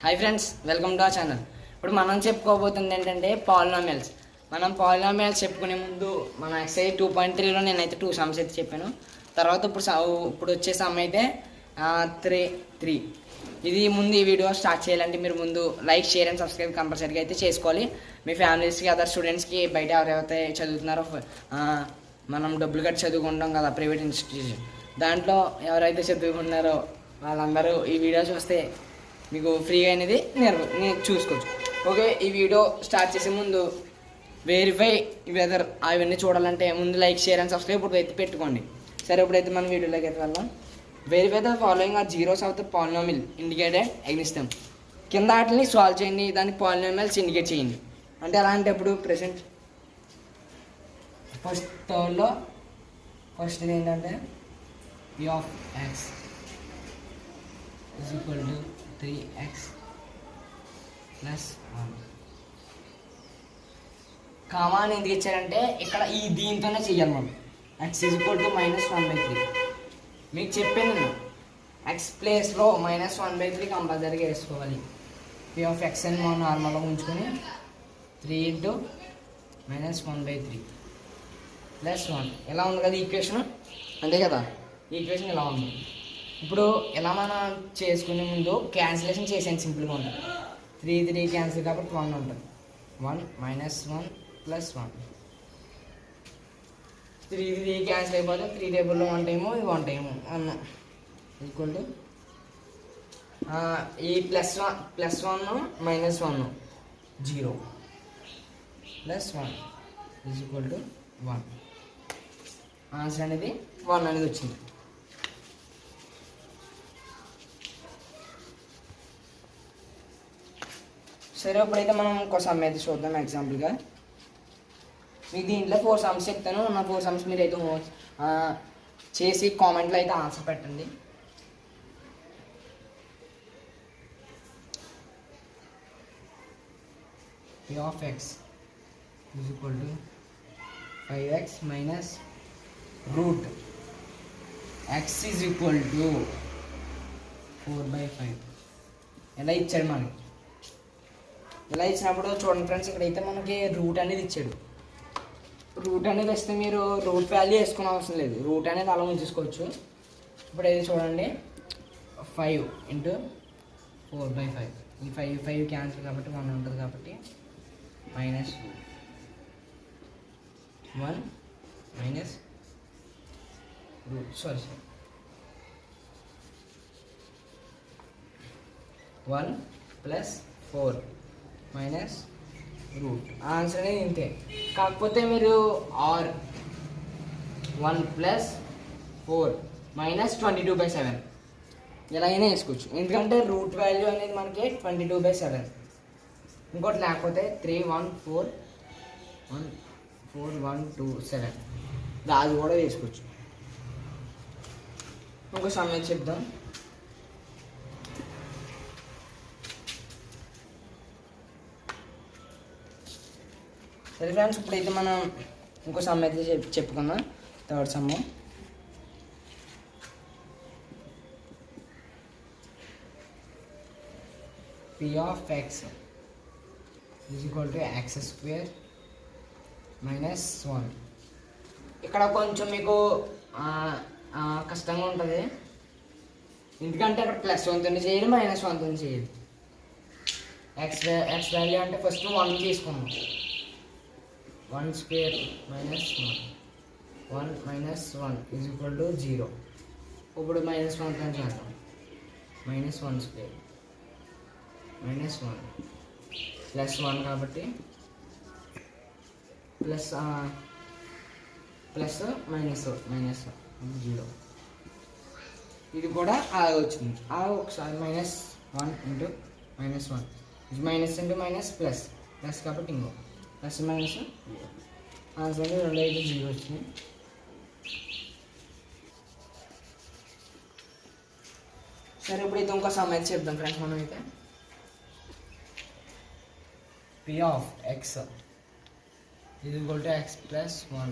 Hi friends, welcome to our channel. ఇప్పుడు మనం చెప్పుకోబోతుంది ఏంటంటే పాలినామియల్స్. మనం పాలినామియల్స్ చెప్పుకునే ముందు మన ఎక్సైజ్ 2.3లో నేనైతే 2 సమ్స్ అయితే చెప్పాను. తర్వాత ఇప్పుడు వచ్చే సమ్ అయితే 3. ఇది ముందు ఈ వీడియో స్టార్ట్ చేయాలంటే మీరు ముందు లైక్, షేర్ అండ్ సబ్స్క్రైబ్ కంపల్సరీగా అయితే చేసుకోవాలి. మీ ఫ్యామిలీస్కి, అదర్ స్టూడెంట్స్కి, బయట ఎవరైతే చదువుతున్నారో మనం డబ్బులు కట్టి చదువుకుంటాం కదా ప్రైవేట్ ఇన్స్టిట్యూషన్, దాంట్లో ఎవరైతే చదువుకుంటున్నారో వాళ్ళందరూ ఈ వీడియో చూస్తే మీకు ఫ్రీగా అనేది నేను చూసుకోవచ్చు. ఓకే, ఈ వీడియో స్టార్ట్ చేసే ముందు వెరిఫై వెదర్ అవన్నీ చూడాలంటే ముందు లైక్, షేర్ అండ్ సబ్స్క్రైబ్ ఇప్పుడు అయితే పెట్టుకోండి. సరే, ఇప్పుడైతే మనం వీడియోలోకి అయితే వెళ్దాం. Verify the following are zeros of the polynomial indicated against them. కింద వాటిని సాల్వ్ చేయండి, దానికి పాలినామియల్స్ ఇండికేట్ చేయండి. అంటే ఎలా అంటే ఇప్పుడు ప్రెసెంట్ ఫస్ట్ ఏంటంటే p of x is equal to 3x plus 1. Comma అని ఎందుకు ఇచ్చారంటే ఇక్కడ ఈ దీంతోనే చెయ్యాలి మనం. x is equal to -1/3. మీకు చెప్పాను నేను, x ప్లేస్లో -1/3 కంపల్సరీగా వేసుకోవాలి. p of x అని మనం నార్మల్గా ఉంచుకొని 3 × -1/3 ప్లస్ 1 ఇలా ఉంది కదా ఈక్వేషన్, అంతే కదా. ఈక్వేషన్ ఇలా ఉంది. ఇప్పుడు ఇలా మనం చేసుకునే ముందు క్యాన్సిలేషన్ చేసేయండి, సింపుల్గా ఉంటుంది. 3 క్యాన్సిల్ కాబట్టి 1 ఉంటుంది. 1 -1 + 1. 3 క్యాన్సిల్ అయిపోతే 3 టేబుల్లో 1 టైము, ఇది 1 టైము 1 ఈక్వల్ టు ఈ +1 -1 0 +1 ఈక్వల్ టు 1. ఆన్సర్ అనేది 1 అనేది వచ్చింది. సరే, ఇప్పుడైతే మనం ఇంకో సమ్ అయితే చూద్దాం ఎగ్జాంపుల్గా. మీకు దీంట్లో 4 సమ్స్ చెప్తాను. ఉన్న 4 సమ్స్ మీరు అయితే చేసి కామెంట్లో అయితే ఆన్సర్ పెట్టండి. p of x is equal to 5x minus root x is equal to 4/5. ఎలా ఇచ్చాడు మనకి? ఇలా ఇచ్చినప్పుడు చూడండి ఫ్రెండ్స్, ఇక్కడైతే మనకి రూట్ అనేది ఇచ్చాడు. రూట్ అనేది వస్తే మీరు రూట్ వాల్యూ వేసుకునే అవసరం లేదు, రూట్ అనేది అలా ఉంచేసుకోవచ్చు. ఇప్పుడు అయితే చూడండి, 5 × 4/5. ఈ 5 క్యాన్సిల్ కాబట్టి 1 ఉంటుంది కాబట్టి -1 రూట్ 1 + 4 మైనస్ రూట్. ఆన్సర్ అనేది ఇంతే. కాకపోతే మీరు ఆర్ 1 + 4 -22/7 ఎలాగైనా వేసుకోవచ్చు, ఎందుకంటే రూట్ వాల్యూ అనేది మనకి 22/7. ఇంకోటి లేకపోతే 3 1 4 1 2 7 అది కూడా వేసుకోవచ్చు. ఇంకో సమయం చెప్దాం. సరే ఫ్రెండ్స్, ఇప్పుడైతే మనం ఇంకో సమ్ అయితే చెప్పుకుందాం. Third sum. p of x is equal to x² - 1. ఇక్కడ కొంచెం మీకు కష్టంగా ఉంటుంది, ఎందుకంటే అక్కడ +1తో చేయాలి, -1తో చేయాలి. x వాల్యూ అంటే ఫస్ట్ 1 తీసుకున్నాం. 1² - 1 1 - 1 is equal to 0. ఇప్పుడు -1తో చేద్దాం. -1² -1 +1 కాబట్టి ప్లస్ -0. ఇది కూడా అలా వచ్చింది. ఒకసారి -1 × -1 మైనస్ ఇంటూ మైనస్ ప్లస్ కాబట్టి ఇంకో ప్లస్ మైనస్ ఆన్సర్ 2 అయితే 0 వచ్చింది. సరే, ఇప్పుడైతే ఇంకో సమయం చెప్దాం ఫ్రెండ్స్. మనం అయితే p of x is equal to x plus 1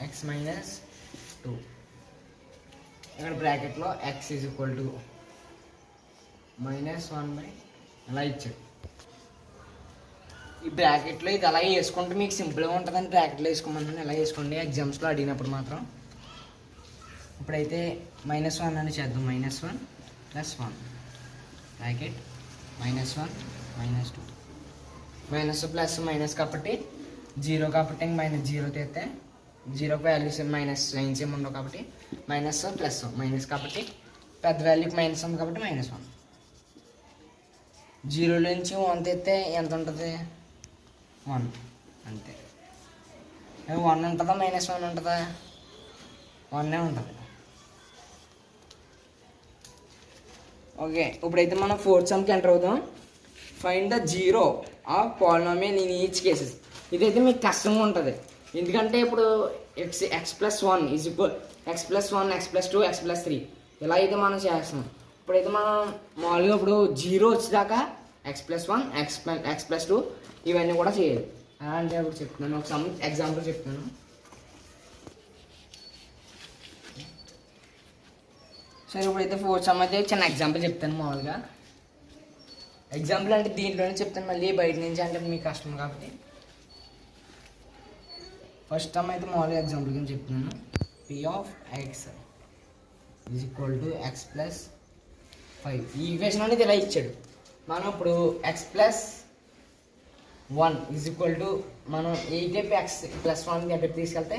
x minus 2. ఇక్కడ బ్రాకెట్లో x is equal to -1 అలా ఇచ్చాడు. ఈ బ్రాకెట్లో ఇది అలా వేసుకుంటే మీకు సింపుల్గా ఉంటుందని బ్రాకెట్లో వేసుకోమని ఎలా వేసుకోండి ఎగ్జామ్స్లో అడిగినప్పుడు మాత్రం. ఇప్పుడైతే -1 అని చేద్దాం. -1 + 1 బ్రాకెట్ -1 -2 ప్లస్ మైనస్ కాబట్టి 0 కాబట్టి ఇంక -0 తీస్తే 0కి వాల్యూస్ మైనస్ సైన్స్ ఏమి ఉండవు కాబట్టి మైనస్ ప్లస్ మైనస్ కాబట్టి పెద్ద వాల్యూకి మైనస్ ఉంది కాబట్టి -1. 0 నుంచి 1 తీస్తే ఎంత ఉంటుంది? 1 అంతే. 1 ఉంటుందా -1 ఉంటుందా? 1 ఉంటుంది. ఓకే, ఇప్పుడైతే మనం 4th సమ్కి ఎంటర్ అవుదాం. Find the zero of polynomial in each cases. ఇదైతే మీకు కష్టంగా ఉంటుంది ఎందుకంటే ఇప్పుడు x+1 is equal x+1 x+2 x+3 ఇలా అయితే మనం చేస్తున్నాం. ఇప్పుడైతే మనం మామూలుగా ఇప్పుడు 0 వచ్చేదాకా x+1 x+2 ఇవన్నీ కూడా చేయాలి. ఎలా అంటే ఇప్పుడు చెప్తున్నాను, ఒక ఎగ్జాంపుల్ చెప్తున్నాను. సరే, ఇప్పుడైతే 4th సమ్ అయితే చిన్న ఎగ్జాంపుల్ చెప్తాను. మామూలుగా ఎగ్జాంపుల్ అంటే దీంట్లోనే చెప్తాను, మళ్ళీ బయట నుంచి అంటే మీకు కష్టం కాబట్టి. ఫస్ట్ టైం అయితే మామూలుగా ఎగ్జాంపుల్ కింద చెప్తున్నాను. P(x) is equal to x+5. ఈ ఈక్వేషన్ అనేది ఇలా ఇచ్చాడు. మనం ఇప్పుడు x+1 ఈజ్ ఈక్వల్ టు మనం టైప్ x+1 ఎటు తీసుకెళ్తే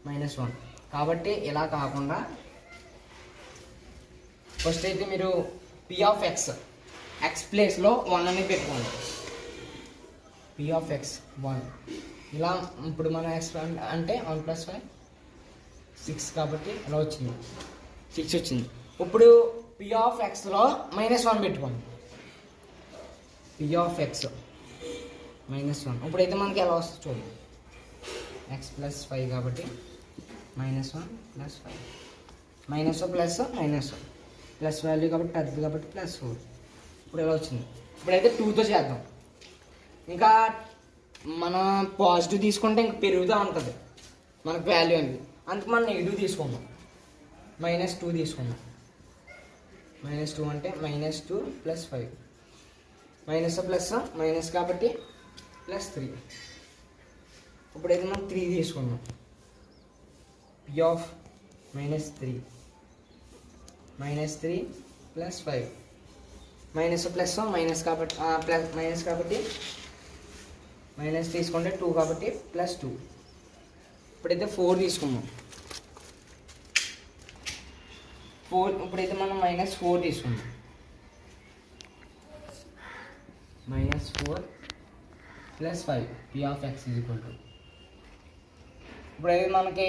-1 కాబట్టి ఇలా కాకుండా ఫస్ట్ అయితే మీరు P(x) x ప్లేస్లో 1 అని పెట్టుకోండి. P(x) 1 ఇలా. ఇప్పుడు మన x అంటే 1 + 5 6 కాబట్టి ఇలా వచ్చింది, 6 వచ్చింది. ఇప్పుడు P(x)లో -1 పెట్టుకోండి. P(x) -1. ఇప్పుడైతే మనకి ఎలా వస్తుంది చూడండి. x+5 కాబట్టి -1 + 5 -1 ప్లస్ వాల్యూ కాబట్టి పెద్దది కాబట్టి +4. ఇప్పుడు ఎలా వచ్చింది. ఇప్పుడైతే 2తో చేద్దాం. ఇంకా మనం పాజిటివ్ తీసుకుంటే ఇంక పెరుగుతూ ఉంటుంది మనకు వాల్యూ అనేది, అందుకు మనం నెగిటివ్ తీసుకుందాం. -2 తీసుకుందాం. -2 అంటే -2 + 5 ప్లస్ మైనస్ కాబట్టి +3. ఇప్పుడైతే మనం 3 తీసుకుందాం. P(-3) -3 + 5 ప్లస్ మైనస్ కాబట్టి మైనస్ కాబట్టి మైనస్ తీసుకుంటే 2 కాబట్టి +2. ఇప్పుడైతే 4 తీసుకుందాం. 4 ఇప్పుడైతే మనం -4 తీసుకుందాం. -4 + 5 P(x) ఈజ్ ఈక్వల్ టు ఇప్పుడైతే మనకి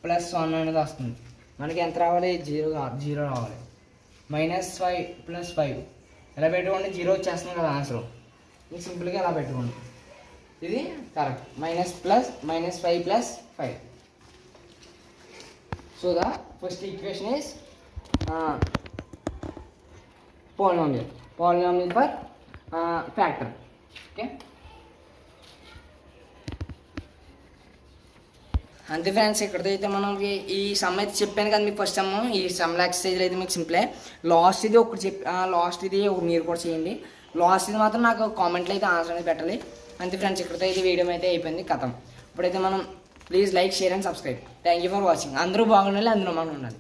+1 అనేది వస్తుంది. మనకి ఎంత రావాలి? 0 రావాలి. -5 + 5 ఎలా పెట్టుకోండి, 0 వచ్చేస్తుంది కదా ఆన్సర్. మీకు సింపుల్గా ఎలా పెట్టుకోండి, ఇది correct. -5 + 5. So the first equation is polynomial for factor. Okay, అంతే ఫ్రెండ్స్. ఇక్కడితో అయితే మనం ఈ సమ్ అయితే చెప్పాను కదా మీకు. ఫస్ట్ సమ్ ఈ సమ్ల ఎక్సర్సైజ్లో అయితే మీకు సింపులే. లాస్ట్ ఇది ఒకటి లాస్ట్ ఇది ఒకటి మీరు కూడా చేయండి. లాస్ట్ ఇది మాత్రం నాకు కామెంట్లో అయితే ఆన్సర్ అనేది పెట్టాలి. అంతే ఫ్రెండ్స్, ఇక్కడితో అయితే వీడియో అయితే అయిపోయింది, కథం. ఇప్పుడైతే మనం please like, share and subscribe. Thank you for watching. అందరూ బాగుండాలి, అందరూ మనం ఉండాలి.